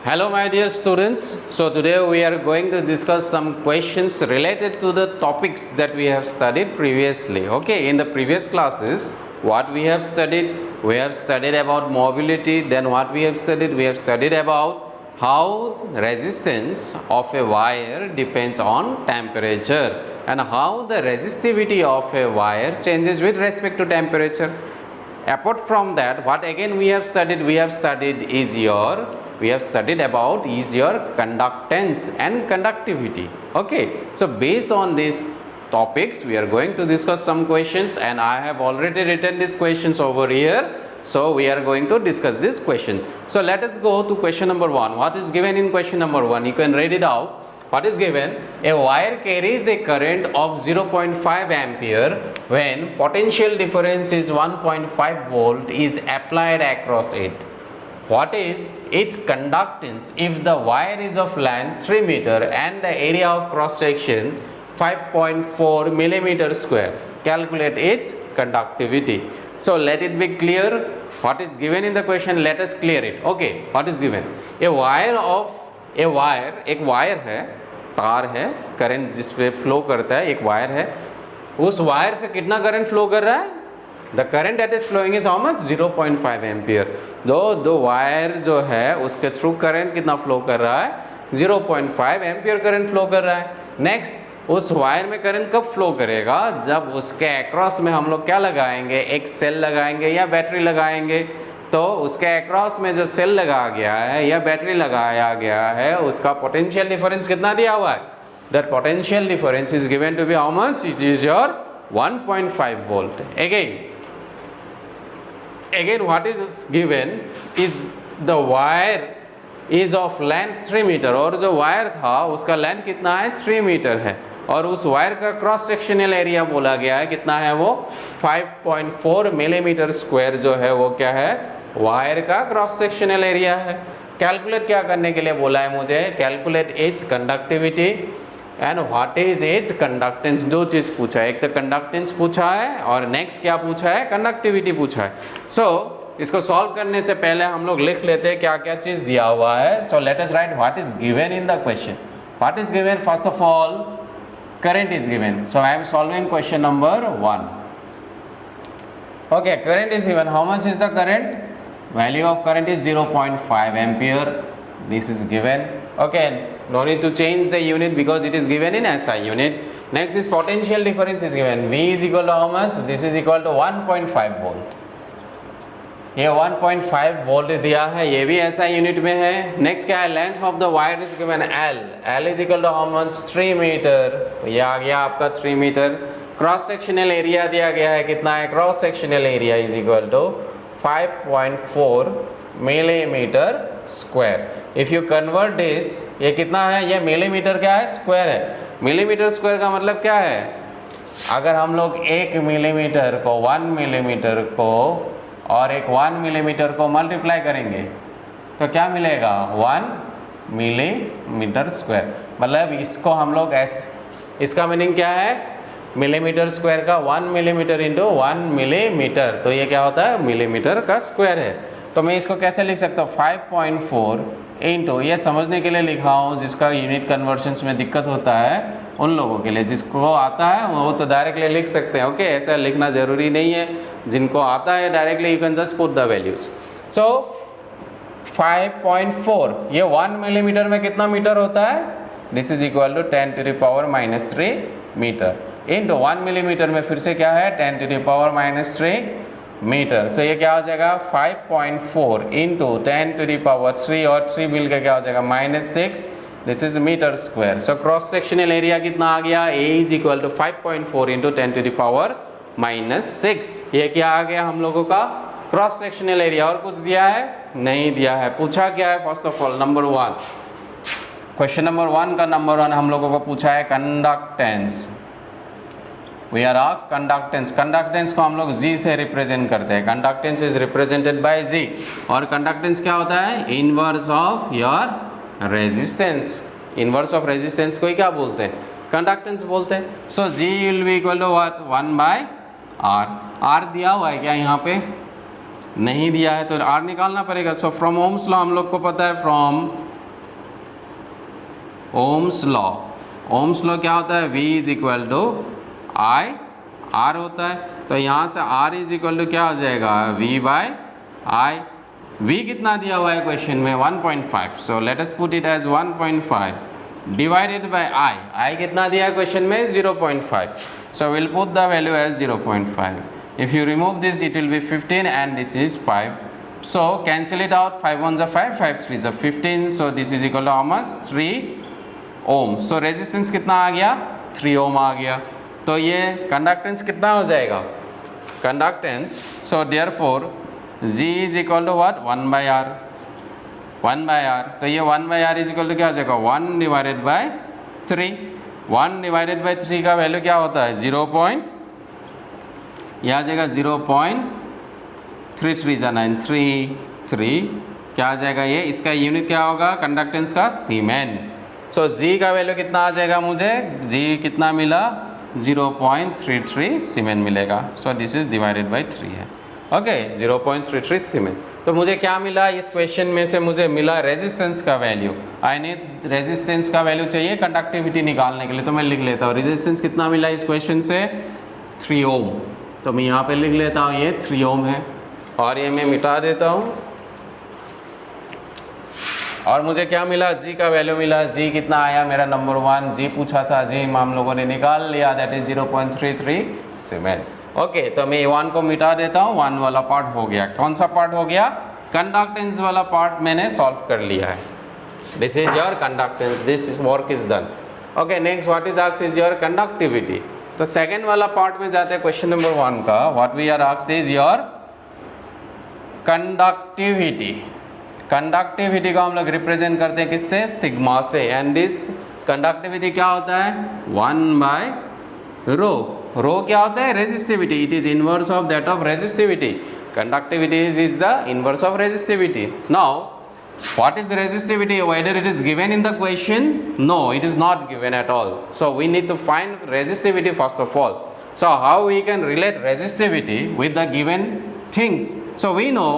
Hello my dear students. So today we are going to discuss some questions related to the topics that we have studied previously. Okay, in the previous classes what we have studied about mobility. Then what we have studied about how resistance of a wire depends on temperature and how the resistivity of a wire changes with respect to temperature. Apart from that, what again we have studied about is your conductance and conductivity. Okay, so based on these topics we are going to discuss some questions, and I have already written these questions over here. So we are going to discuss this question. So let us go to question number 1. What is given in question number 1? You can read it out. What is given? A wire carries a current of 0.5 ampere when potential difference is 1.5 volt is applied across it. What is its conductance if the wire is of length 3 meter and the area of cross section 5.4 millimeter square? Calculate its conductivity. So let it be clear what is given in the question. Let us clear it. Okay, what is given? एक wire है, तार है, current जिस पे flow करता है, एक wire है, उस वायर से कितना करंट फ्लो कर रहा है? The current that is following is how much? 0.5 ampere. दो वायर जो है उसके थ्रू करंट कितना फ्लो कर रहा है? 0.5 एम्पियर करंट फ्लो कर रहा है. नेक्स्ट, उस वायर में करंट कब फ्लो करेगा? जब उसके अक्रॉस में हम लोग क्या लगाएंगे? एक सेल लगाएंगे या बैटरी लगाएंगे. तो उसके अक्रॉस में जो सेल लगा गया है या बैटरी लगाया गया है उसका पोटेंशियल डिफरेंस कितना दिया हुआ है? That potential difference is given to be how much? It is your 1.5 volt. Again what is given is the wire is of length 3 metre, और जो वायर था उसका लेंथ कितना है? 3 मीटर है, और उस वायर का क्रॉस सेक्शनल एरिया बोला गया है कितना है? वो 5.4 मिलीमीटर स्क्वायर जो है वो क्या है? वायर का क्रॉस सेक्शनल एरिया है. कैलकुलेट क्या करने के लिए बोला है मुझे? Calculate its conductivity and what is it's conductance. दो चीज़ पूछा है, एक तो कंडक्टेंस पूछा है और नेक्स्ट क्या पूछा है? कंडक्टिविटी पूछा है. सो इसको सॉल्व करने से पहले हम लोग लिख लेते हैं क्या क्या चीज़ दिया हुआ है. सो let us right what is given in the question. What is given? First of all current is given. So I am solving question number 1. Okay, current is given. How much is the current? Value of current is 0.5 ampere. This is given. Okay, no need to change the unit because it is given in SI unit. Next is potential difference is given. V is equal to how much? This is equal to 1.5 volt. ये 1.5 volt दिया है, ये भी ऐसा unit में है. Next क्या है? Length of the wire is given L is equal to how much? 3 metre. तो ये आ गया आपका 3 मीटर. क्रॉस सेक्शनल एरिया दिया गया है कितना है? Cross sectional area is equal to 5.4 millimetre square. If you convert this, ये कितना है? ये मिलीमीटर क्या है? स्क्वायर है. मिलीमीटर स्क्वायर का मतलब क्या है? अगर हम लोग 1 मिलीमीटर को 1 मिलीमीटर को और एक 1 मिलीमीटर को मल्टीप्लाई करेंगे तो क्या मिलेगा? 1 मिलीमीटर स्क्वायर. मतलब इसको हम लोग इसका मीनिंग क्या है? मिलीमीटर स्क्वायर का 1 मिलीमीटर इंटू 1 मिलीमीटर, तो ये क्या होता है? मिलीमीटर का स्क्वायर है. तो मैं इसको कैसे लिख सकता हूँ? 5.4 इंटू, ये समझने के लिए लिखा हूँ जिसका यूनिट कन्वर्शंस में दिक्कत होता है उन लोगों के लिए. जिसको आता है वो तो डायरेक्टली लिख सकते हैं. ओके, ऐसा लिखना ज़रूरी नहीं है. जिनको आता है directly you can just put the values. So 5.4, ये 1 मिलीमीटर में कितना मीटर होता है? This is equal to 10 to the power -3 metre into 1 millimetre में फिर से क्या है? 10 to the power -3 metre. So ये क्या हो जाएगा? 5.4 इंटू 10 टू द पावर 3 और 3 मिल के क्या हो जाएगा? -6. This is metre square. So cross sectional area कितना आ गया? A is equal to 5.4 into 10 to the power -6. ये क्या आ गया हम लोगों का? Cross sectional area. और कुछ दिया है? नहीं दिया है. पूछा क्या है? First of all number 1, question number 1 का नंबर 1 हम लोगों को पूछा है conductance. We are asked conductance. Conductance को हम लोग G से रिप्रेजेंट करते हैं. Conductance is represented by G. और कंडक्टेंस क्या होता है? Inverse of your resistance. Inverse of resistance को ही क्या बोलते हैं? कंडक्टेंस बोलते हैं. So G will be equal to what? 1/R. R दिया हुआ है क्या यहाँ पे? नहीं दिया है तो R निकालना पड़ेगा. सो फ्रॉम ओम्स लॉ हम लोग को पता है, from Ohm's law, Ohm's law क्या होता है, V is equal to I R होता है, तो यहाँ से R इज इक्वल टू क्या हो जाएगा, V बाय I। V कितना दिया हुआ है क्वेश्चन में, 1.5, so let us put it as 1.5 divided by I कितना दिया है क्वेश्चन में, 0.5, so will put the value as 0.5। If you remove this it will be 15 and this is 5, so cancel it out, 5 1s are 5, 5 3s are 15, so this is equal to how much, 3 ohm। so resistance कितना आ गया, 3 ohm आ गया, तो ये conductance कितना हो जाएगा, conductance, so therefore G is equal to what, 1 by R, 1 by R, तो ये 1 by R is equal to क्या हो जाएगा, 1 divided by 3, 1 divided by 3 का वैल्यू क्या होता है, 0. यह आ जाएगा 0.33 जा 933, क्या आ जाएगा ये, इसका यूनिट क्या होगा कंडक्टेंस का, सीमेन। सो G का वैल्यू कितना आ जाएगा मुझे, G कितना मिला, 0.33 सीमेन मिलेगा, सो दिस इज डिवाइडेड बाय 3 है, ओके 0.33 सीमेन। तो मुझे क्या मिला इस क्वेश्चन में से, मुझे मिला रेजिस्टेंस का वैल्यू। आई नीड रेजिस्टेंस का वैल्यू चाहिए कंडक्टिविटी निकालने के लिए, तो मैं लिख लेता हूँ रेजिस्टेंस कितना मिला इस क्वेश्चन से, 3 ओम, तो मैं यहाँ पे लिख लेता हूँ ये 3 ओम है, और ये मैं मिटा देता हूँ, और मुझे क्या मिला, G का वैल्यू मिला, G कितना आया मेरा, नंबर 1 G पूछा था, G हम लोगों ने निकाल लिया, दैट इज 0.33 सीमेन। ओके, तो मैं 1 को मिटा देता हूँ, 1 वाला पार्ट हो गया। कौन सा पार्ट हो गया, कंडक्टेंस वाला पार्ट मैंने सॉल्व कर लिया है। This is your conductance, this work is done. Okay, next what is asked is your conductivity. तो सेकेंड वाला पार्ट में जाते हैं क्वेश्चन नंबर 1 का। What we are asked is your conductivity. Conductivity को हम लोग रिप्रेजेंट करते हैं किससे, सिग्मा से, एंड दिस कंडक्टिविटी क्या होता है, 1 बाय रो। रो क्या होता है, resistivity, it is inverse of that of resistivity. Conductivity is the inverse of resistivity. Now what is resistivity, whether it is given in the question, no it is not given at all, so we need to find resistivity first of all. So how we can relate resistivity with the given things, so we know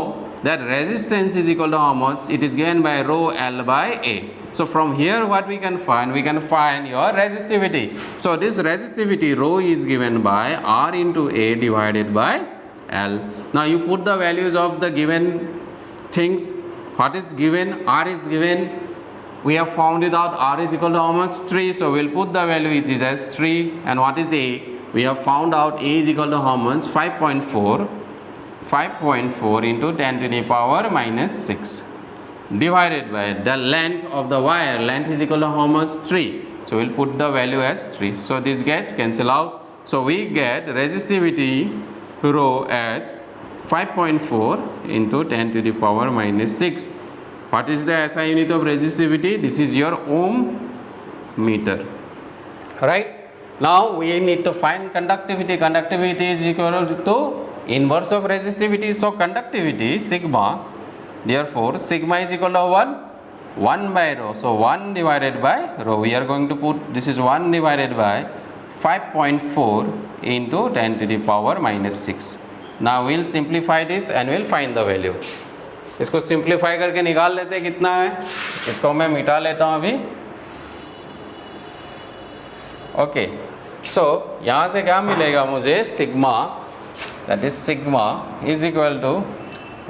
that resistance is equal to how much, it is given by rho L by A. So from here what we can find your resistivity. So this resistivity rho is given by R into A divided by L. Now you put the values of the given things. What is given, R is given, we have found it out, R is equal to how much, 3, so we'll put the value it is as 3. And what is A, we have found out A is equal to how much, 5.4 into 10 to the power minus 6 divided by the length of the wire. Length is equal to how much, 3, so we'll put the value as 3. So this gets cancel out, so we get resistivity rho as 5.4 into 10 to the power minus 6. What is the SI unit of resistivity? This is your ohm meter. Right? Now we need to find conductivity. Conductivity is equal to inverse of resistivity. So conductivity sigma, therefore sigma is equal to 1 by rho. So 1 divided by rho. We are going to put, this is 1 divided by 5.4 into 10 to the power minus 6. Now we'll simplify this and we'll find the value. इसको simplify करके निकाल लेते हैं कितना है, इसको मैं मिटा लेता हूँ अभी। ओके, सो यहाँ से क्या मिलेगा मुझे, sigma, that is sigma is equal to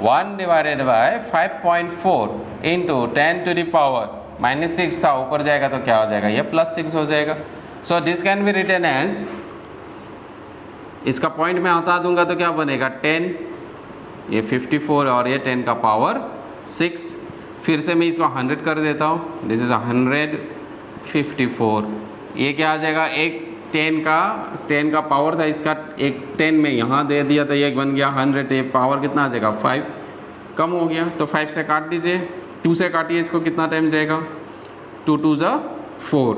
1 divided by 5.4 into 10 to the power minus 6 था, ऊपर जाएगा तो क्या हो जाएगा, ये +6 हो जाएगा। So this can be written as, इसका पॉइंट में हटा दूंगा तो क्या बनेगा, 10, ये 54 और ये 10 का पावर 6। फिर से मैं इसको 100 कर देता हूँ, दिस इज 154। ये क्या आ जाएगा, एक 10 का पावर था, इसका एक 10 में यहाँ दे दिया तो ये बन गया 100। ये पावर कितना आ जाएगा, 5 कम हो गया, तो 5 से काट दीजिए, 2 से काटिए इसको, कितना टाइम जाएगा, 2 2 ज़ा 4,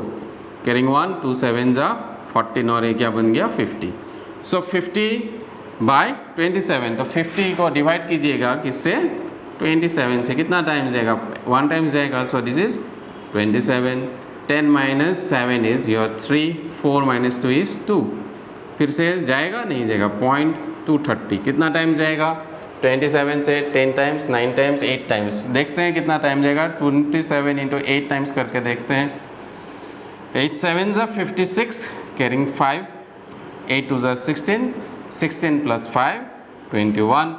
कैरिंग 1, 2 7 ज़ा 14, और ये क्या बन गया 50। सो 50 बाय 27, तो 50 को डिवाइड कीजिएगा किससे, 27 से, कितना टाइम जाएगा, 1 टाइम जाएगा। So this is 27, 10 minus 7 is your 3, 4 minus 2 is 2, फिर से जाएगा नहीं जाएगा, 0.230, कितना टाइम जाएगा, 27 से 10 टाइम्स, 9 टाइम्स, 8 टाइम्स, देखते हैं कितना टाइम जाएगा, 27 इंटू 8 टाइम्स करके देखते हैं। 8 7s are 56 carrying 5, 8 2s are 16, 16 plus 5 21,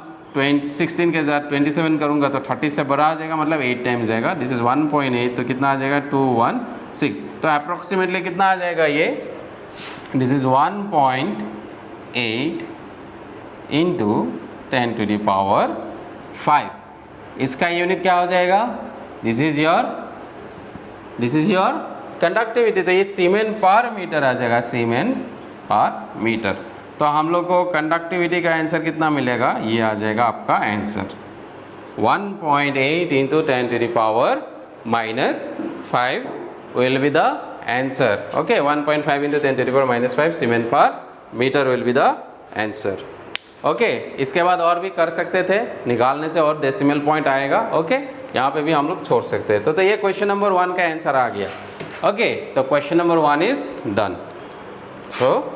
16 के साथ 27 करूँगा तो 30 से बड़ा आ जाएगा, मतलब 8 टाइम्स जाएगा। दिस इज़ 1.8, तो कितना आ जाएगा 216, तो अप्रोक्सीमेटली कितना आ जाएगा ये, this is 1.8 into 10 to the power 5। इसका यूनिट क्या हो जाएगा, दिस इज़ योर कंडक्टिविटी, तो ये सीमेन पर मीटर आ जाएगा, सीमेन पर मीटर। तो हम लोग को कंडक्टिविटी का आंसर कितना मिलेगा, ये आ जाएगा आपका answer 1.8 into 10 to the power -5 will be the answer. Okay, 1.5 into 10 to the power -5 siemens per metre will be the answer. Okay, इसके बाद और भी कर सकते थे, निकालने से और डेसिमल पॉइंट आएगा। ओके, यहाँ पे भी हम लोग छोड़ सकते हैं। तो ये क्वेश्चन नंबर 1 का आंसर आ गया। ओके, तो क्वेश्चन नंबर 1 इज डन। तो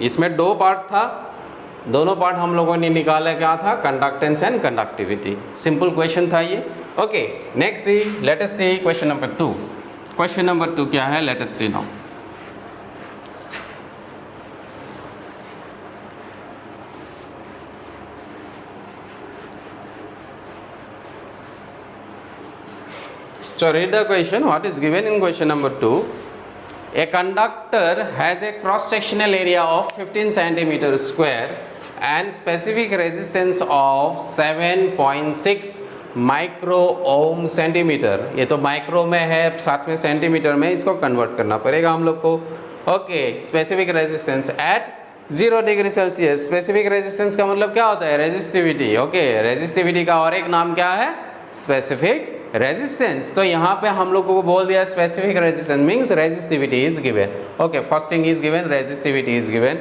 इसमें 2 पार्ट था, दोनों पार्ट हम लोगों ने निकाला, क्या था, conductance and conductivity. Simple question था ये। Okay, next see, let us see question number 2। Question number 2 क्या है, let us see now. So read the question. What is given in question number 2? A conductor has a cross-sectional area of 15 centimeter square and specific resistance of 7.6 micro ohm centimetre. ये तो micro में है, साथ में centimetre में, इसको convert करना पड़ेगा हम लोग को। Okay, specific resistance at 0 degree Celsius. Specific resistance का मतलब क्या होता है, रेजिस्टिविटी। ओके, रेजिस्टिविटी का और एक नाम क्या है, स्पेसिफिक रेजिस्टेंस। तो यहाँ पे हम लोगों को बोल दिया specific resistance means resistivity is given. Okay, first thing is given, resistivity is given.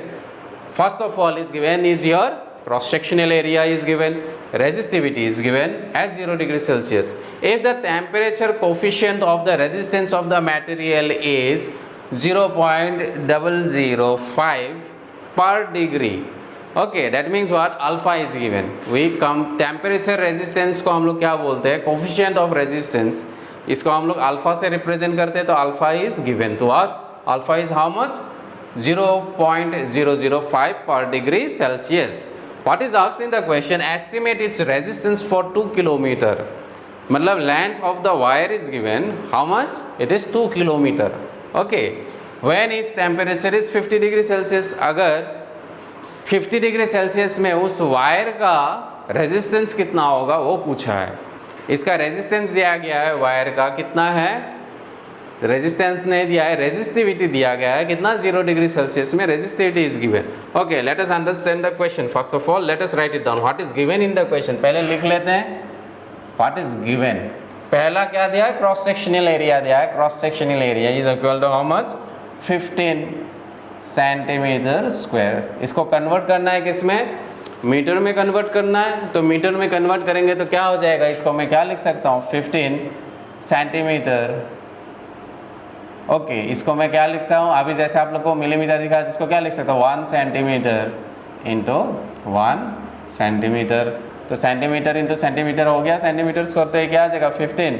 First of all is given is your cross sectional area is given, resistivity is given at 0 degree Celsius. If the temperature coefficient of the resistance of the material is 0.005 per degree, okay, that means what, alpha is given. We come temperature resistance को हम लोग क्या बोलते हैं, coefficient of resistance, इसको हम लोग alpha से रिप्रेजेंट करते हैं। तो alpha is given to us, alpha is how much, 0.005 per degree Celsius. What is asked in the question, estimate its resistance for 2 kilometer. मतलब length of the wire is given, how much, it is 2 kilometer. Okay, when its temperature is 50 degree Celsius, अगर 50 degree Celsius में उस wire का resistance कितना होगा वो पूछा है। इसका रेजिस्टेंस दिया गया है, वायर का कितना है, रेजिस्टेंस नहीं दिया है, रेजिस्टिविटी दिया गया है कितना, 0 डिग्री सेल्सियस में resistivity is given. Okay, let us understand the question. First of all let us right it down, what is given in the question. पहले लिख लेते हैं व्हाट इज गिवन। पहला क्या दिया है, क्रॉस सेक्शनल एरिया दिया है। Cross sectional area is equal to how much, 15 centimetre square. इसको कन्वर्ट करना है किसमें, मीटर में कन्वर्ट करना है। तो मीटर में कन्वर्ट करेंगे तो क्या हो जाएगा, इसको मैं क्या लिख सकता हूँ, 15 सेंटीमीटर। ओके, इसको मैं क्या लिखता हूँ, अभी जैसे आप लोग को मिलीमीटर दिखा, इसको क्या लिख सकता हूँ, 1 सेंटीमीटर इंटू 1 सेंटीमीटर। तो सेंटीमीटर इंटू सेंटीमीटर हो गया, सेंटीमीटर स्क्वायर, तो ये क्या आ जाएगा 15।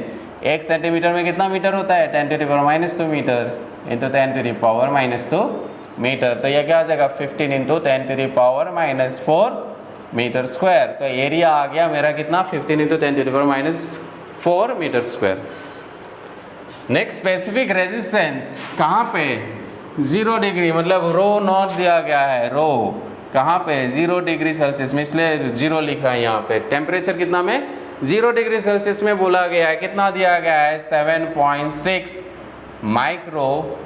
1 सेंटीमीटर में कितना मीटर होता है, 10 to the power -2 metre into 10 to the power -2 metre. तो ये क्या आ जाएगा 15 into 10 to the power -4 metre square. तो एरिया आ गया मेरा कितना, 15 into 10 to the power -4 metre square. Next specific resistance कहाँ पे, 0 डिग्री, मतलब रो नॉट दिया गया है, रो कहाँ पे, 0 डिग्री सेल्सियस में, इसलिए 0 लिखा है यहाँ पे। टेम्परेचर कितना में, 0 डिग्री सेल्सियस में बोला गया है, कितना दिया गया है, 7.6 micro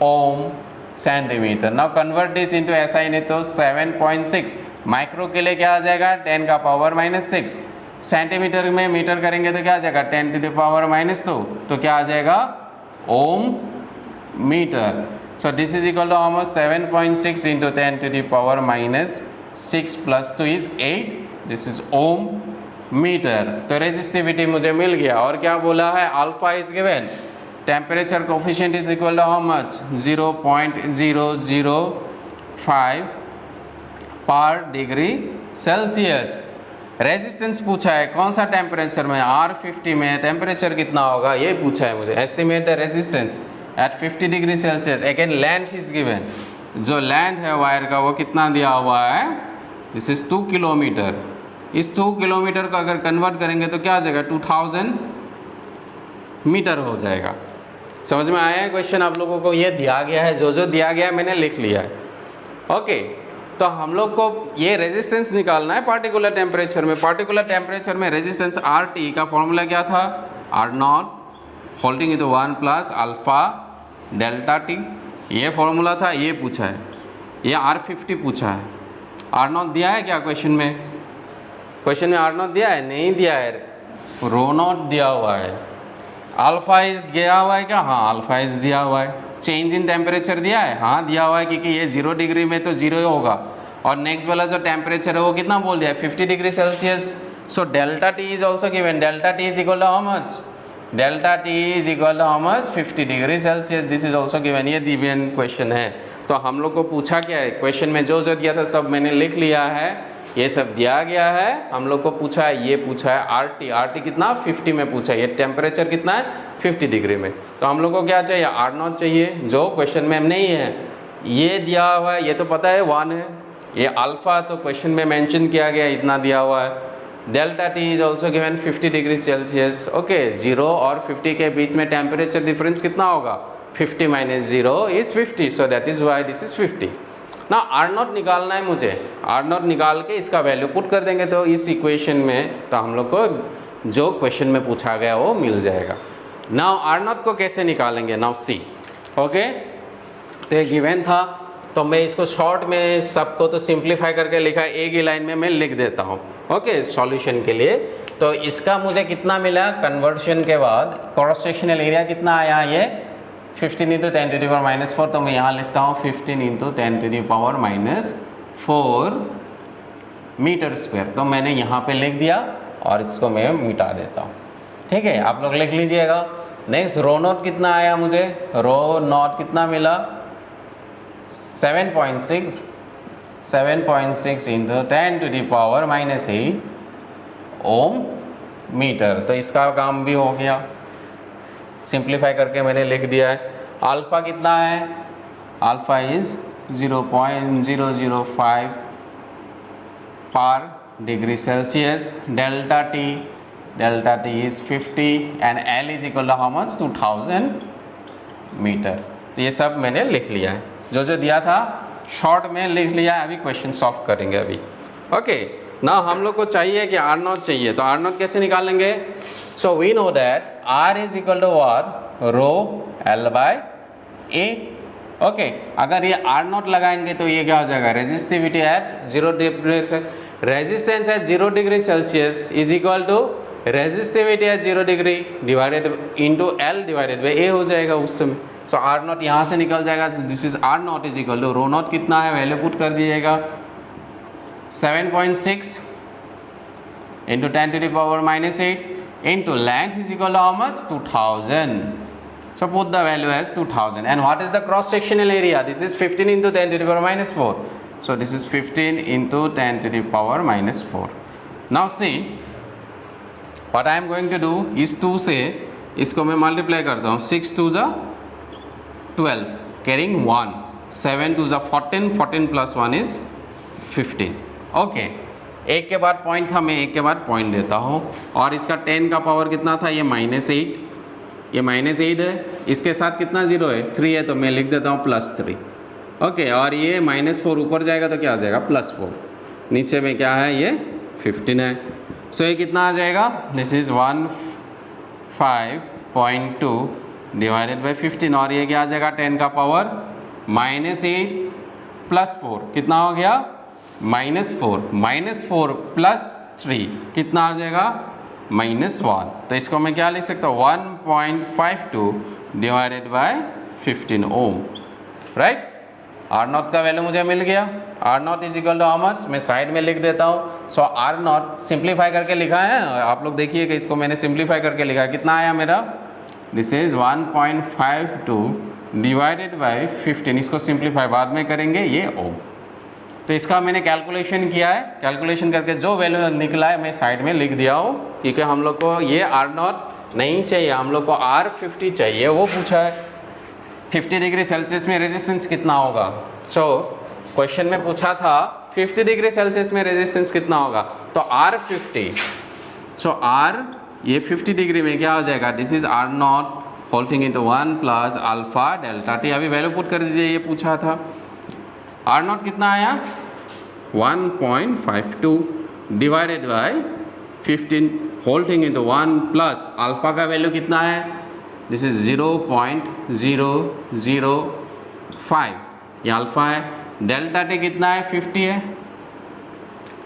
ohm centimetre. Now convert this into SI नहीं, तो 7.6 माइक्रो के लिए क्या आ जाएगा, 10 का पावर -6, सेंटीमीटर में मीटर करेंगे तो क्या आ जाएगा, 10 to the power -2, तो क्या आ जाएगा, ohm metre. So this is equal to almost 7.6 into 10 to the power -6 + 2 is 8, this is ohm metre. तो रेजिस्टिविटी मुझे मिल गया। और क्या बोला है, alpha is given, temperature coefficient is equal to how much, 0.005 पर डिग्री सेल्सियस। रेजिस्टेंस पूछा है कौन सा टेम्परेचर में, R50 में टेम्परेचर कितना होगा ये पूछा है मुझे। Estimate the resistance, at 50 degree Celsius. Again length is given, जो लेंथ है वायर का वो कितना दिया हुआ है, दिस इज 2 किलोमीटर। इस 2 किलोमीटर को अगर कन्वर्ट करेंगे तो क्या आ जाएगा, 2000 मीटर हो जाएगा। समझ में आया है क्वेश्चन आप लोगों को? ये दिया गया है, जो दिया गया है मैंने लिख लिया है। ओके, तो हम लोग को ये रेजिस्टेंस निकालना है पार्टिकुलर टेम्परेचर में। पार्टिकुलर टेम्परेचर में रेजिस्टेंस आर टी का फॉर्मूला क्या था, R naught holding into 1 plus alpha delta T, ये फॉर्मूला था। ये पूछा है, ये R50 पूछा है। आर नॉट दिया है क्या क्वेश्चन में? क्वेश्चन में आर नॉट दिया है? नहीं दिया है, रो नॉट दिया हुआ है। अल्फा इज दिया हुआ है क्या? हाँ, अल्फा इज दिया हुआ है। चेंज इन टेम्परेचर दिया है? हाँ दिया हुआ है, क्योंकि ये 0 डिग्री में तो 0 होगा, और नेक्स्ट वाला जो टेम्परेचर है वो कितना बोल दिया है, 50 degree Celsius. So delta T is also given, delta T is equal to how much, delta T is equal to how much, 50 degree Celsius. This is also given. ये गिवन क्वेश्चन है। तो हम लोग को पूछा क्या है, क्वेश्चन में जो दिया था सब मैंने लिख लिया है, ये सब दिया गया है। हम लोग को पूछा है, ये पूछा है आर टी कितना, 50 में पूछा है। ये टेम्परेचर कितना है, 50 डिग्री में। तो हम लोग को क्या चाहिए, आर नॉट चाहिए, जो क्वेश्चन में नहीं है। ये दिया हुआ है, ये तो पता है 1 है। ये अल्फा तो क्वेश्चन में मेंशन किया गया, इतना दिया हुआ है। Delta T is also given 50 degree Celsius. Okay, 0 और 50 के बीच में टेम्परेचर डिफरेंस कितना होगा, 50 minus 0 is 50, so that is why this is 50। ना आर नॉट निकालना है मुझे, आर नॉट निकाल के इसका वैल्यू पुट कर देंगे तो इस इक्वेशन में, तो हम लोग को जो क्वेश्चन में पूछा गया वो मिल जाएगा। नाउ आर नॉट को कैसे निकालेंगे, नाउ सी। ओके, तो ये गिवन था, तो मैं इसको शॉर्ट में सबको तो सिंप्लीफाई करके लिखा, एक ही लाइन में मैं लिख देता हूँ। ओके, सॉल्यूशन के लिए। तो इसका मुझे कितना मिला, कन्वर्शन के बाद क्रॉस सेक्शनल एरिया कितना आया, ये 15 into 10 to the power minus 4। तो मैं यहाँ लिखता हूँ 15 into 10 to the power minus 4 metre square. तो मैंने यहाँ पे लिख दिया और इसको मैं मिटा देता हूँ। ठीक है, आप लोग लिख लीजिएगा। नेक्स्ट रो नॉट कितना आया मुझे, रो नॉट कितना मिला, 7.6 into 10 to the power minus 8 ohm metre. तो इसका काम भी हो गया, सिंप्लीफाई करके मैंने लिख दिया है। अल्फ़ा कितना है, अल्फ़ा इज़ 0.005 पर degree Celsius. Delta T is 50 and L is equal to how much, 2000 metre. तो ये सब मैंने लिख लिया है, जो दिया था शॉर्ट में लिख लिया है। अभी क्वेश्चन सॉल्व करेंगे अभी। ओके, ना हम लोग को चाहिए कि आर नॉट चाहिए, तो आर नॉट कैसे निकालेंगे। So we know that R is equal to what, rho L by A। Okay, अगर ये R नॉट लगाएंगे तो ये क्या हो जाएगा, रेजिस्टिविटी एट 0 डिग्री से, resistance at 0 degree Celsius is equal to resistivity at 0 degree divided into L divided by A हो जाएगा उस समय। सो R नॉट यहाँ से निकल जाएगा। This is R naught is equal to rho naught कितना है, वैल्यू पुट कर दीजिएगा 7.6 into 10 to the power minus 8 into length is equal to how much, 2000. So put the value as 2000. And what is the cross sectional area? This is 15 into 10 to the power minus 4. So this is 15 into 10 to the power minus 4. Now see, what I am going to do is 2 से इसको मैं multiply करता हूँ, 6 2 जा 12 carrying 1, 7 2 जा 14, 14 plus 1 is 15. Okay. एक के बाद पॉइंट था, मैं एक के बाद पॉइंट देता हूँ। और इसका 10 का पावर कितना था, ये -8, ये -8 है, इसके साथ कितना 0 है, 3 है, तो मैं लिख देता हूँ +3। ओके, और ये -4 ऊपर जाएगा तो क्या आ जाएगा, +4। नीचे में क्या है, ये 15 है। सो ये कितना आ जाएगा, दिस इज़ 15.2 डिवाइडेड बाई 15, और ये क्या आ जाएगा, 10 का पावर -8 + 4 कितना हो गया, -4 प्लस 3 कितना आ जाएगा, -1। तो इसको मैं क्या लिख सकता हूँ, 1.52 divided by 15 ohm. Right, R naught का वैल्यू मुझे मिल गया। R naught is equal to how much, मैं साइड में लिख देता हूँ। सो आर नॉट सिंप्लीफाई करके लिखा है, आप लोग देखिए कि इसको मैंने सिंप्लीफाई करके लिखा है। कितना आया मेरा, दिस इज 1.52 डिवाइडेड बाई 15। इसको सिंप्लीफाई बाद में करेंगे, ये ओम। तो इसका मैंने कैलकुलेशन किया है, कैलकुलेशन करके जो वैल्यू निकला है मैं साइड में लिख दिया हूँ, क्योंकि हम लोग को ये आर नॉट नहीं चाहिए, हम लोग को R50 चाहिए, वो पूछा है। 50 डिग्री सेल्सियस में रेजिस्टेंस कितना होगा? सो क्वेश्चन में पूछा था 50 डिग्री सेल्सियस में रेजिस्टेंस कितना होगा, तो R50, सो R ये 50 डिग्री में क्या हो जाएगा, this is R0 holding into 1 plus alpha delta T. अभी वैल्यू पुट कर दीजिए, ये पूछा था R0 कितना आया 1.52 divided by 15 holding into 1 plus alpha का वैल्यू कितना है, दिस इज 0.005, ये अल्फा है। डेल्टा टी कितना है 50 है,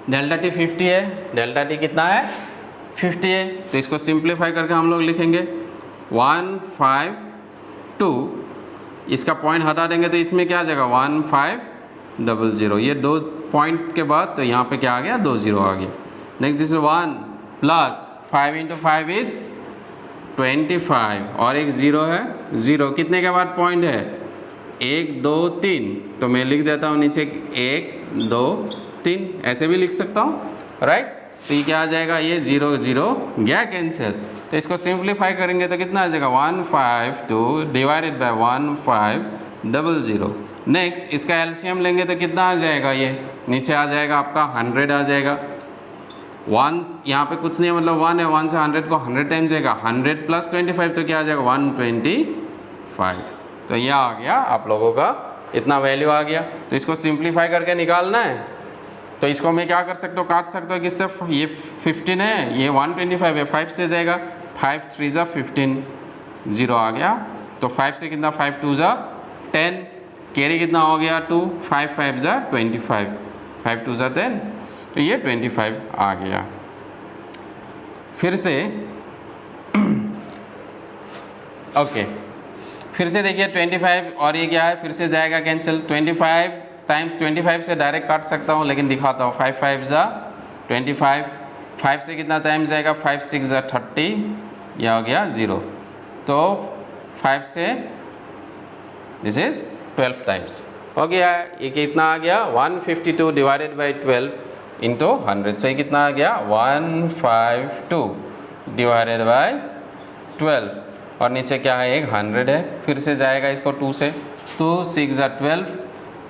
डेल्टा टी 50 है, डेल्टा टी कितना है 50 है। तो इसको सिंप्लीफाई करके हम लोग लिखेंगे 152, इसका पॉइंट हटा देंगे तो इसमें क्या आ जाएगा 1500, ये 2 पॉइंट के बाद तो यहाँ पे क्या आ गया 2 0 आ गया। Next this 1 plus 5 into 5 is 25 और एक 0 है 0, कितने के बाद पॉइंट है 1 2 3, तो मैं लिख देता हूँ नीचे 1 2 3, ऐसे भी लिख सकता हूँ राइट। तो ये क्या आ जाएगा, ये 0 0 गया कैंसिल, तो इसको सिंप्लीफाई करेंगे तो कितना आ जाएगा 152 डिवाइडेड बाय 1500। नेक्स्ट इसका एलसीएम लेंगे तो कितना आ जाएगा, ये नीचे आ जाएगा आपका 100 आ जाएगा। 1 यहाँ पे कुछ नहीं है, मतलब 1 है, 1 से 100 को 100 टाइम्स जाएगा, 100 प्लस 25 तो क्या आ जाएगा 125। तो यह आ गया आप लोगों का इतना वैल्यू आ गया। तो इसको सिंप्लीफाई करके निकालना है, तो इसको मैं क्या कर सकता हूँ, काट सकता हूँ किससे, ये 15 है, ये 125 है, 5 से जाएगा, 5 3 ज़ा 15, 0 आ गया। तो 5 से कितना 5 2 ज़ा 10, कैरी कितना हो गया 2, 5 5 ज़ा 25, 5 2 ज़ा 10, तो ये 25 आ गया। फिर से ओके फिर से देखिए 25 और ये क्या है, फिर से जाएगा कैंसिल, 25 टाइम्स 25 से डायरेक्ट काट सकता हूँ लेकिन दिखाता हूँ, 5 5 ज़ा 25, 5 से कितना टाइम्स जाएगा 5 6 ज़ा 30, यह हो गया 0, तो 5 से दिस इज 12 टाइम्स हो गया। ये कितना आ गया 152 डिवाइडेड बाई 12 इंटू 100, सो ये कितना आ गया 152 डिवाइडेड बाई 12 और नीचे क्या है एक 100 है, फिर से जाएगा इसको 2 से, 2 6 ज़ा 12,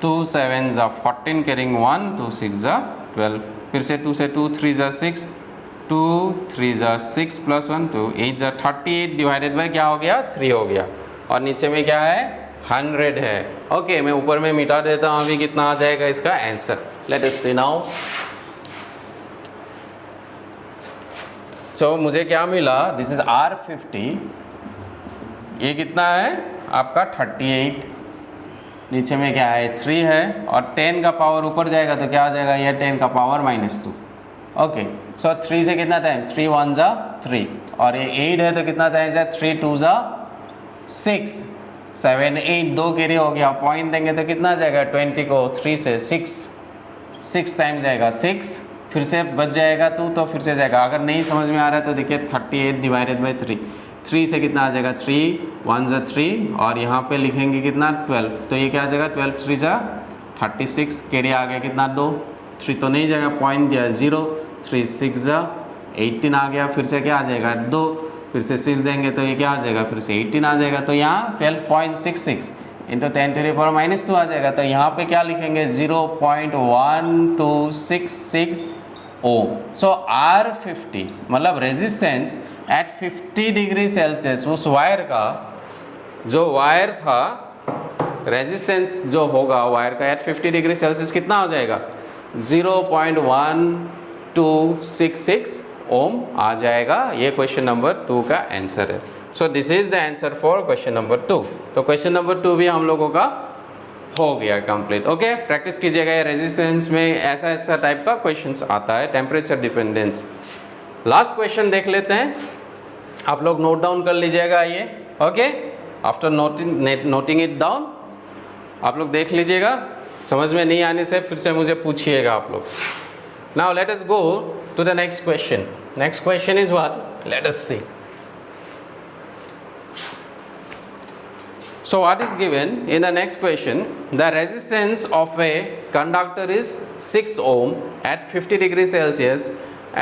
2 7 ज़ा 14 कैरिंग 1, 2 6 ज़ा 12, फिर से 2 से 2 3 ज़ा 6, 2 3 ज़ा 6 प्लस 1 2 8 ज़ा 38 डिवाइडेड बाई क्या हो गया 3 हो गया, और नीचे में क्या है 100 है। ओके मैं ऊपर में मिटा देता हूँ, अभी कितना आ जाएगा इसका answer, late us see now. सो मुझे क्या मिला, दिस इज R50, ये कितना है आपका 38, नीचे में क्या है 3 है, और 10 का पावर ऊपर जाएगा तो क्या आ जाएगा, ये 10 का पावर -2। ओके सो 3 से कितना टाइम 3 1 ज़ा 3, और ये 8 है तो कितना टाइम्स है 3 2 ज़ा 6, 7 8 2 कैरी हो गया, पॉइंट देंगे तो कितना आ जाएगा 20 को 3 से 6 टाइम्स जाएगा 6, फिर से बच जाएगा 2, तो फिर से जाएगा। अगर नहीं समझ में आ रहा है तो देखिए 38 डिवाइडेड बाई 3, 3 से कितना आ जाएगा 3 1 ज़ा 3, और यहाँ पे लिखेंगे कितना 12, तो ये क्या आ जाएगा 12 3 ज़ा 36, कैरी आ गया कितना 2, 3 तो नहीं जाएगा, पॉइंट दिया 0, 3 6 ज़ा 18 आ गया, फिर से क्या आ जाएगा 2, फिर से 6 देंगे तो ये क्या आ जाएगा फिर से 18 आ जाएगा, तो यहाँ 12.66 इंटू 10 टू द पावर -2 आ जाएगा, तो यहाँ पे क्या लिखेंगे 0.1266 ओम। सो R50 मतलब रेजिस्टेंस एट 50 डिग्री सेल्सियस, उस वायर का जो वायर था रेजिस्टेंस जो होगा वायर का एट 50 डिग्री सेल्सियस कितना हो जाएगा 0.1266 ओम आ जाएगा। ये क्वेश्चन नंबर 2 का आंसर है। सो this is the answer for question number 2। तो क्वेश्चन नंबर 2 भी हम लोगों का हो गया कंप्लीट। ओके प्रैक्टिस कीजिएगा, ये रेजिस्टेंस में ऐसा टाइप का क्वेश्चंस आता है, टेम्परेचर डिपेंडेंस। लास्ट क्वेश्चन देख लेते हैं, आप लोग नोट डाउन कर लीजिएगा ये। Okay after noting it down आप लोग देख लीजिएगा, समझ में नहीं आने से फिर से मुझे पूछिएगा आप लोग। Now let us go to the next question. Next question is what, let us see. So what is given in the next question? The resistance of a conductor is 6 ohm at 50 degrees Celsius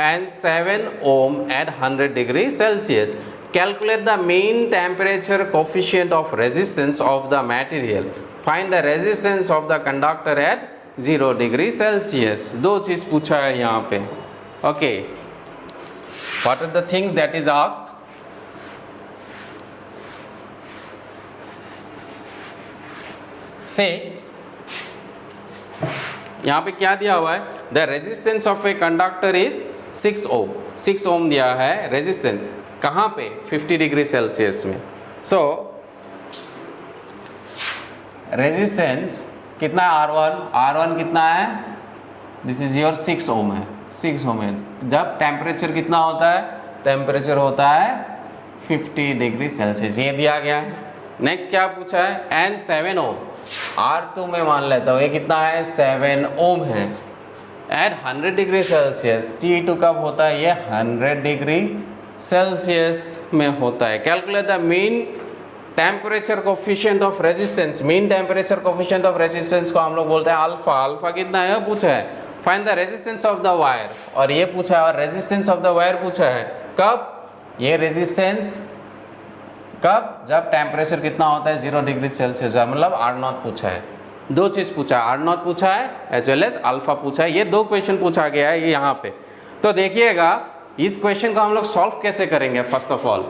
and 7 ohm at 100 degrees Celsius. Calculate the mean temperature coefficient of resistance of the material. Find the resistance of the conductor at 0 degree Celsius. दो चीज पूछा है यहाँ पे. Okay. What are the things that is asked? Say, यहाँ पे क्या दिया हुआ है? The resistance of a conductor is 6 ohm. 6 ohm दिया है resistance. कहाँ पे? 50 डिग्री सेल्सियस में. So resistance कितना है? R1 कितना है? This is your 6 ohm है. 6 ohm है. जब टेम्परेचर कितना होता है? टेम्परेचर होता है 50 डिग्री सेल्सियस. ये दिया गया है. नेक्स्ट क्या पूछा है? And 7 Om. R2 में मान लेता हूँ ये कितना है? 7 ओम है. Eight 100 degree Celsius. T2 कब होता है? ये 100 डिग्री सेल्सियस में होता है. Calculate the mean temperature coefficient of resistance. Mean temperature coefficient of resistance को हम लोग बोलते हैं अल्फा. अल्फा कितना है पूछा है. Find the resistance of the wire. और ये पूछा है, और रेजिस्टेंस ऑफ द वायर पूछा है. कब? ये रेजिस्टेंस कब? जब टेम्परेचर कितना होता है? 0 डिग्री सेल्सियस. मतलब R0 पूछा है. दो चीज पूछा है, R0 पूछा है एज वेल एज अल्फा पूछा है. ये दो क्वेश्चन पूछा गया है यहाँ पे. तो देखिएगा इस क्वेश्चन को हम लोग सॉल्व कैसे करेंगे. फर्स्ट ऑफ ऑल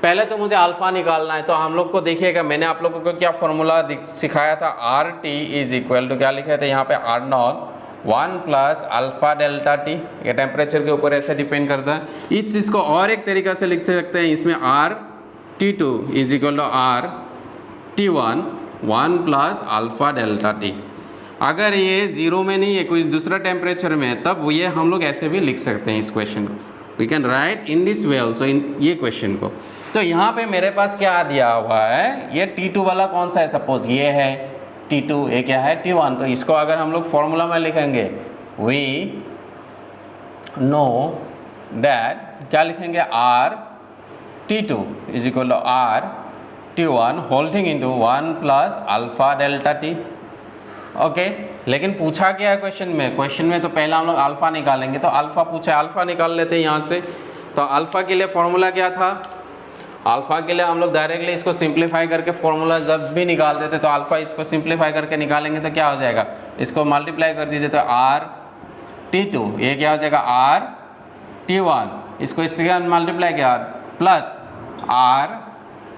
पहले तो मुझे अल्फा निकालना है. तो हम लोग को देखिएगा, मैंने आप लोगों को क्या फॉर्मूला सिखाया था? RT इज इक्वल टू क्या लिखे थे यहाँ पे? R0 1 plus alpha delta T. ये टेम्परेचर के ऊपर ऐसे डिपेंड करता है. इस चीज़ को और एक तरीका से लिख सकते हैं. इसमें T2 is equal to T1 1 plus alpha delta T. अगर ये जीरो में नहीं है, कोई दूसरा टेम्परेचर में है, तब ये हम लोग ऐसे भी लिख सकते हैं इस क्वेश्चन को. We can write in this way also, in ये क्वेश्चन को. तो यहाँ पे मेरे पास क्या दिया हुआ है? ये T2 वाला कौन सा है? सपोज ये है T2, ये क्या है? T1. तो इसको अगर हम लोग फॉर्मूला में लिखेंगे, वी नो दैट क्या लिखेंगे? T2 is equal to T1 holding into 1 plus alpha delta T. Okay, लेकिन पूछा क्या है क्वेश्चन में? क्वेश्चन में तो पहला हम लोग अल्फा निकालेंगे. तो अल्फा पूछा है, अल्फा निकाल लेते हैं यहाँ से. तो अल्फा के लिए फॉर्मूला क्या था? अल्फा के लिए हम लोग डायरेक्टली इसको सिंप्लीफाई करके फॉर्मूला जब भी निकाल देते तो अल्फा इसको सिंप्लीफाई करके निकालेंगे तो क्या हो जाएगा? इसको मल्टीप्लाई कर दीजिए तो T2 ये क्या हो जाएगा? T1. इसको इससे मल्टीप्लाई किया plus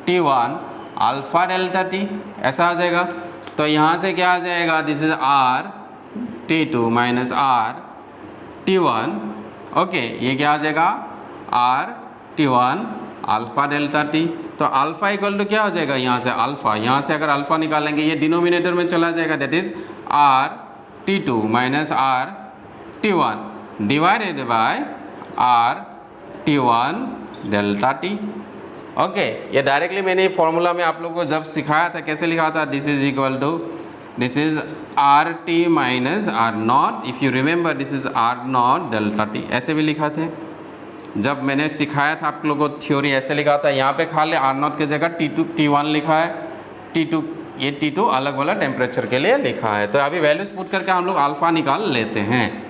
T1 alpha delta T, ऐसा आ जाएगा. तो यहाँ से क्या आ जाएगा? This is T2 minus T1. Okay, ये क्या आ जाएगा? T1 alpha delta T. तो अल्फा इक्वल टू क्या हो जाएगा? यहाँ से अल्फा, यहाँ से अगर अल्फा निकालेंगे ये डिनोमिनेटर में चला जाएगा. That is T2 minus T1 divided by T1 delta T. Okay, ये डायरेक्टली मैंने फॉर्मूला में आप लोगों को जब सिखाया था कैसे लिखा था? This is equal to, this is RT minus R0. If you remember this is R0 delta T. ऐसे भी लिखा थे जब मैंने सिखाया था आप लोगों को थ्योरी, ऐसे लिखा था. यहाँ पे खाली R0 की जगह T1 लिखा है. ये T2 अलग वाला टेम्परेचर के लिए लिखा है. तो अभी वैल्यूज पुट करके हम लोग अल्फा निकाल लेते हैं.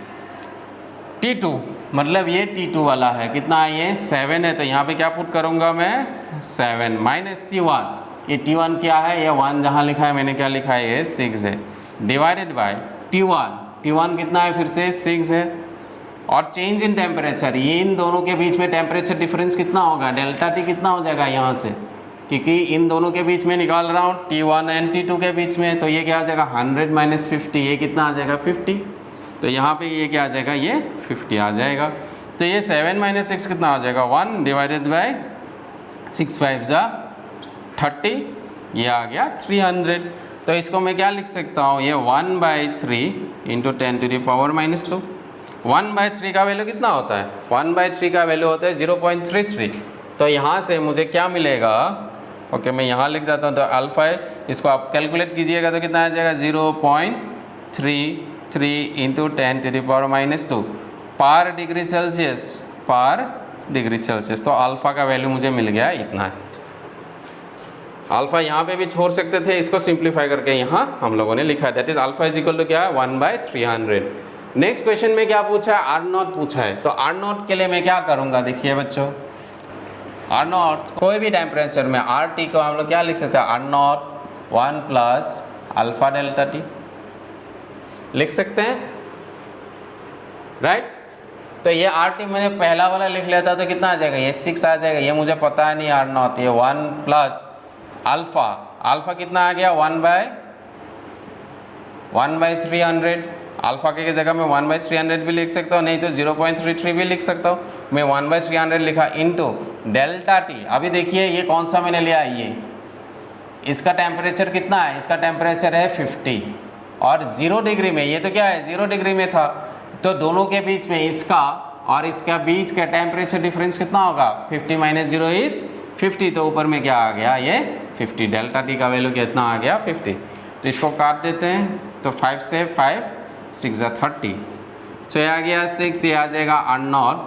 T2 मतलब ये T2 वाला है, कितना है ये? 7 है. तो यहाँ पे क्या पुट करूँगा मैं? 7 माइनस T1. ये T1 क्या है? ये 1 जहाँ लिखा है मैंने क्या लिखा है? ये 6 है. डिवाइडेड बाय T1 कितना है? फिर से 6 है. और चेंज इन टेम्परेचर, ये इन दोनों के बीच में टेम्परेचर डिफरेंस कितना होगा? डेल्टा टी कितना हो जाएगा यहाँ से? क्योंकि इन दोनों के बीच में निकाल रहा हूँ T1 एंड T2 के बीच में. तो ये क्या आ जाएगा? 100 माइनस 50. ये कितना आ जाएगा? 50. तो यहाँ पे ये क्या आ जाएगा? ये 50 आ जाएगा. तो ये 7 माइनस 6 कितना आ जाएगा? 1 डिवाइडेड बाई 6 5 जा 30. ये आ गया 300. तो इसको मैं क्या लिख सकता हूँ? ये 1/3 into 10 to the power minus 2. 1/3 का वैल्यू कितना होता है? 1/3 का वैल्यू होता है 0.33. तो यहाँ से मुझे क्या मिलेगा? ओके, मैं यहाँ लिख देता हूँ. तो अल्फा है, इसको आप कैलकुलेट कीजिएगा तो कितना आ जाएगा? 0.33 into 10 to the power minus 2 per degree Celsius. तो अल्फा का वैल्यू मुझे मिल गया इतना है. अल्फा यहाँ पे भी छोड़ सकते थे, इसको सिंप्लीफाई करके यहाँ हम लोगों ने लिखा है. That is alpha is equal to क्या है? 1/300. नेक्स्ट क्वेश्चन में क्या पूछा है? R0 पूछा है. तो R0 के लिए मैं क्या करूँगा? देखिए बच्चों, आर नॉट कोई भी टेम्परेचर में आर टी को हम लोग क्या लिख सकते हैं, R naught 1 plus alpha delta T लिख सकते हैं, राइट। तो ये आर टी मैंने पहला वाला लिख लेता तो कितना आ जाएगा, ये 6 आ जाएगा, ये मुझे पता नहीं आर नॉट, ये 1 प्लस अल्फा, अल्फा कितना आ गया 1/300, अल्फा के जगह मैं 1/300 भी लिख सकता हूँ, नहीं तो 0.33 भी लिख सकता हूँ। मैं 1/300 लिखा इंटू डेल्टा टी। अभी देखिए ये कौन सा मैंने लिया, ये इसका टेम्परेचर कितना है, इसका टेम्परेचर है 50 और 0 डिग्री में, ये तो क्या है 0 डिग्री में था, तो दोनों के बीच में इसका और इसका बीच का टेम्परेचर डिफरेंस कितना होगा, 50 - 0 इज 50, तो ऊपर में क्या आ गया ये 50, डेल्टा टी का वैल्यू कितना आ गया 50। तो इसको काट देते हैं, तो 5 से 5 6 = 30, तो ये आ गया 6, ये आ जाएगा आर नॉट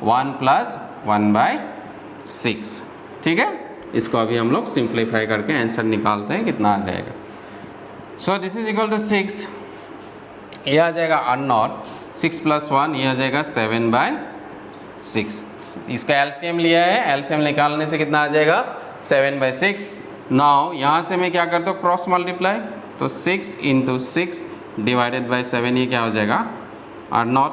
1 प्लस 1/6, ठीक है। इसको अभी हम लोग सिंप्लीफाई करके आंसर निकालते हैं कितना आ जाएगा। So this is equal to 6, ये आ जाएगा आर नॉट 6 + 1, ये आ जाएगा 7/6। इसका एलसीएम लिया है, एलसीएम निकालने से कितना आ जाएगा 7/6। नाउ यहाँ से मैं क्या करता हूँ क्रॉस मल्टीप्लाई, तो 6 × 6 / 7, ये क्या हो जाएगा R naught.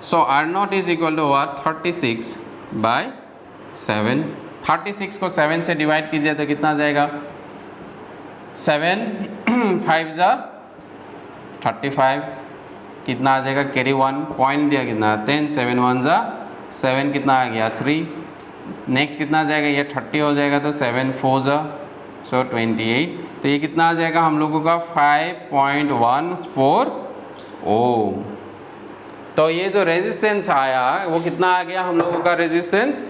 So R naught is equal to what 36/7। 36 को 7 से डिवाइड कीजिए तो कितना आ जाएगा, 7 × 5 = 35, कितना आ जाएगा कैरी 1 पॉइंट दिया कितना 10, 7 × 1 = 7, कितना आ गया 3। नेक्स्ट कितना आ जाएगा, ये 30 हो जाएगा, तो 7 × 4 = 28, तो ये कितना आ जाएगा हम लोगों का 5.14 ओम। तो ये जो रेजिस्टेंस आया वो कितना आ गया हम लोगों का रेजिस्टेंस,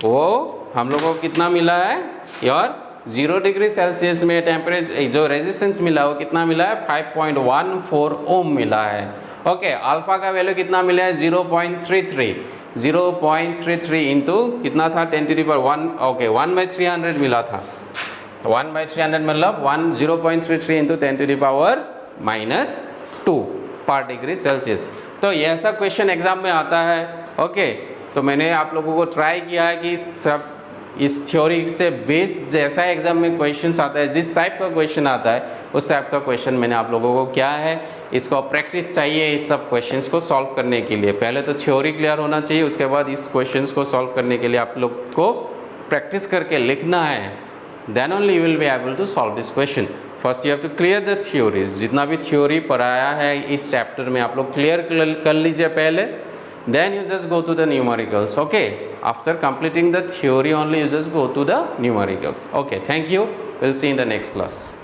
वो हम लोगों को कितना मिला है यार 0 डिग्री सेल्सियस में टेम्परेचर जो रेजिस्टेंस मिला वो कितना मिला है 5.14 ओम मिला है। ओके, अल्फा का वैल्यू कितना मिला है 0.33 इंटू कितना था 10⁻1, ओके 1/300 मिला था, 1/300 मतलब 0.33 इंटू 10⁻⁻2 पर डिग्री सेल्सियस। तो ये ऐसा क्वेश्चन एग्जाम में आता है। ओके, तो मैंने आप लोगों को ट्राई किया है कि सब इस थ्योरी से बेस जैसा एग्जाम में क्वेश्चन आता है, जिस टाइप का क्वेश्चन आता है उस टाइप का क्वेश्चन मैंने आप लोगों को क्या है इसको प्रैक्टिस चाहिए इस सब क्वेश्चंस को सॉल्व करने के लिए। पहले तो थ्योरी क्लियर होना चाहिए, उसके बाद इस क्वेश्चंस को सॉल्व करने के लिए आप लोग को प्रैक्टिस करके लिखना है, then only you will be able to solve this question. First you have to clear the theories, जितना भी थ्योरी पढ़ाया है इस चैप्टर में आप लोग क्लियर कर लीजिए पहले, then you just go to the numericals. Okay, after completing the theory only you just go to the numericals. Okay, thank you, we'll see in the next class.